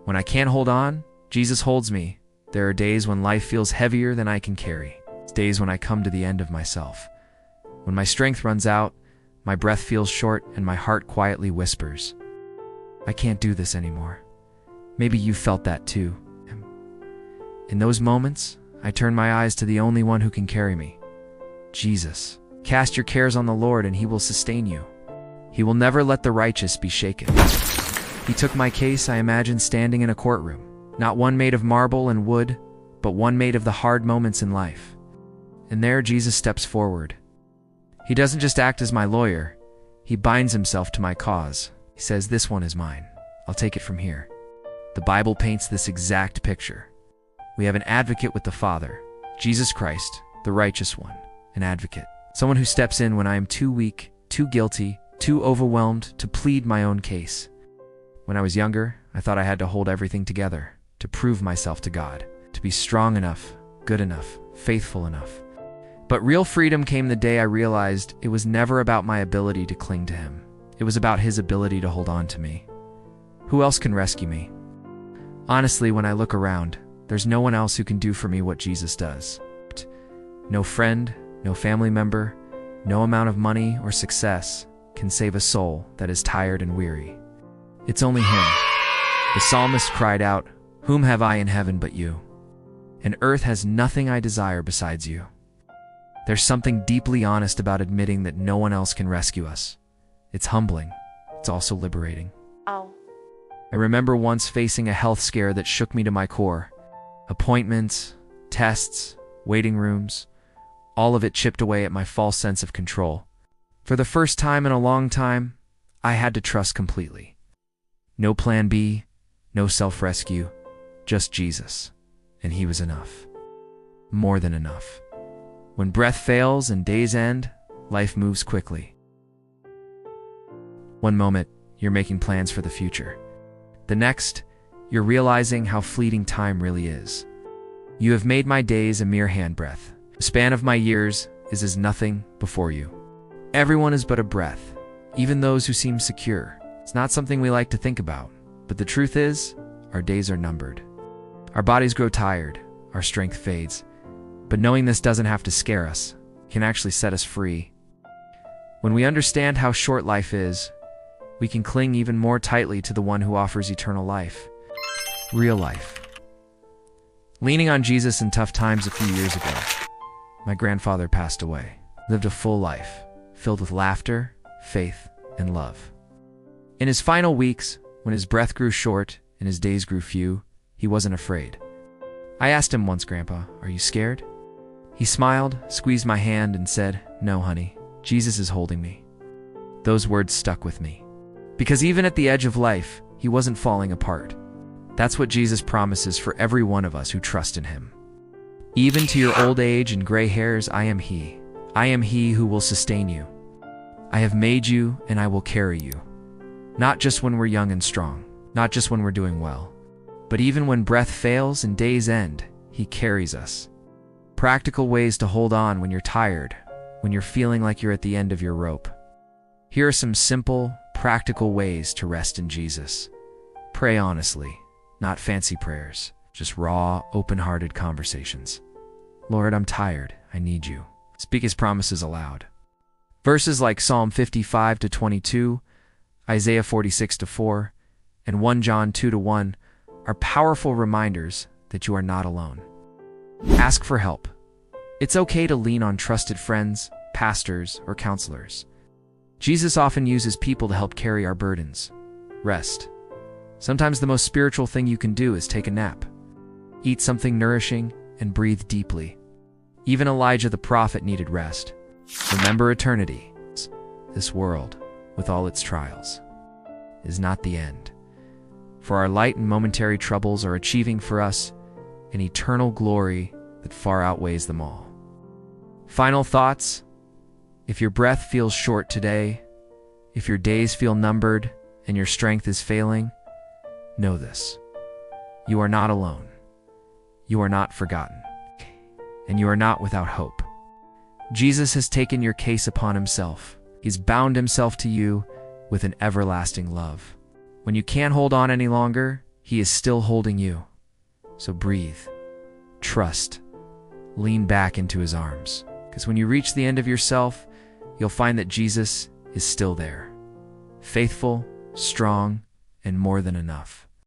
When I can't hold on, Jesus holds me. There are days when life feels heavier than I can carry. It's days when I come to the end of myself. When my strength runs out, my breath feels short, and my heart quietly whispers, I can't do this anymore. Maybe you felt that too. In those moments, I turn my eyes to the only one who can carry me, Jesus. Cast your cares on the Lord and He will sustain you. He will never let the righteous be shaken. He took my case, I imagine, standing in a courtroom, not one made of marble and wood, but one made of the hard moments in life. And there Jesus steps forward. He doesn't just act as my lawyer, He binds Himself to my cause. He says, this one is mine. I'll take it from here. The Bible paints this exact picture. We have an advocate with the Father, Jesus Christ, the righteous one, an advocate. Someone who steps in when I am too weak, too guilty, too overwhelmed to plead my own case. When I was younger, I thought I had to hold everything together, to prove myself to God, to be strong enough, good enough, faithful enough. But real freedom came the day I realized it was never about my ability to cling to Him. It was about His ability to hold on to me. Who else can rescue me? Honestly, when I look around, there's no one else who can do for me what Jesus does. No friend, no family member, no amount of money or success can save a soul that is tired and weary. It's only Him. The psalmist cried out, whom have I in heaven but you? And earth has nothing I desire besides you. There's something deeply honest about admitting that no one else can rescue us. It's humbling. It's also liberating. Oh. I remember once facing a health scare that shook me to my core. Appointments, tests, waiting rooms, all of it chipped away at my false sense of control. For the first time in a long time, I had to trust completely. No plan B, no self-rescue, just Jesus. And He was enough. More than enough. When breath fails and days end, life moves quickly. One moment, you're making plans for the future. The next, you're realizing how fleeting time really is. You have made my days a mere handbreadth. The span of my years is as nothing before you. Everyone is but a breath, even those who seem secure. It's not something we like to think about, but the truth is, our days are numbered. Our bodies grow tired, our strength fades, but knowing this doesn't have to scare us, it can actually set us free. When we understand how short life is, we can cling even more tightly to the one who offers eternal life. Real life. Leaning on Jesus in tough times a few years ago, my grandfather passed away. Lived a full life, filled with laughter, faith, and love. In his final weeks, when his breath grew short and his days grew few, he wasn't afraid. I asked him once, Grandpa, are you scared? He smiled, squeezed my hand, and said, no, honey, Jesus is holding me. Those words stuck with me. Because even at the edge of life, He wasn't falling apart. That's what Jesus promises for every one of us who trust in Him. Even to your old age and gray hairs, I am He. I am He who will sustain you. I have made you, and I will carry you. Not just when we're young and strong, not just when we're doing well, but even when breath fails and days end, He carries us. Practical ways to hold on when you're tired, when you're feeling like you're at the end of your rope. Here are some simple, practical ways to rest in Jesus. Pray honestly, not fancy prayers, just raw, open-hearted conversations. Lord, I'm tired. I need you. Speak His promises aloud. Verses like Psalm 55-22, Isaiah 46-4, and 1 John 2-1 are powerful reminders that you are not alone. Ask for help. It's okay to lean on trusted friends, pastors, or counselors. Jesus often uses people to help carry our burdens. Rest. Sometimes the most spiritual thing you can do is take a nap. Eat something nourishing and breathe deeply. Even Elijah the prophet needed rest. Remember eternity. This world, with all its trials, is not the end. For our light and momentary troubles are achieving for us an eternal glory that far outweighs them all. Final thoughts? If your breath feels short today, if your days feel numbered and your strength is failing, know this. You are not alone. You are not forgotten. And you are not without hope. Jesus has taken your case upon Himself. He's bound Himself to you with an everlasting love. When you can't hold on any longer, He is still holding you. So breathe, trust, lean back into his arms. Because when you reach the end of yourself, you'll find that Jesus is still there, faithful, strong, and more than enough.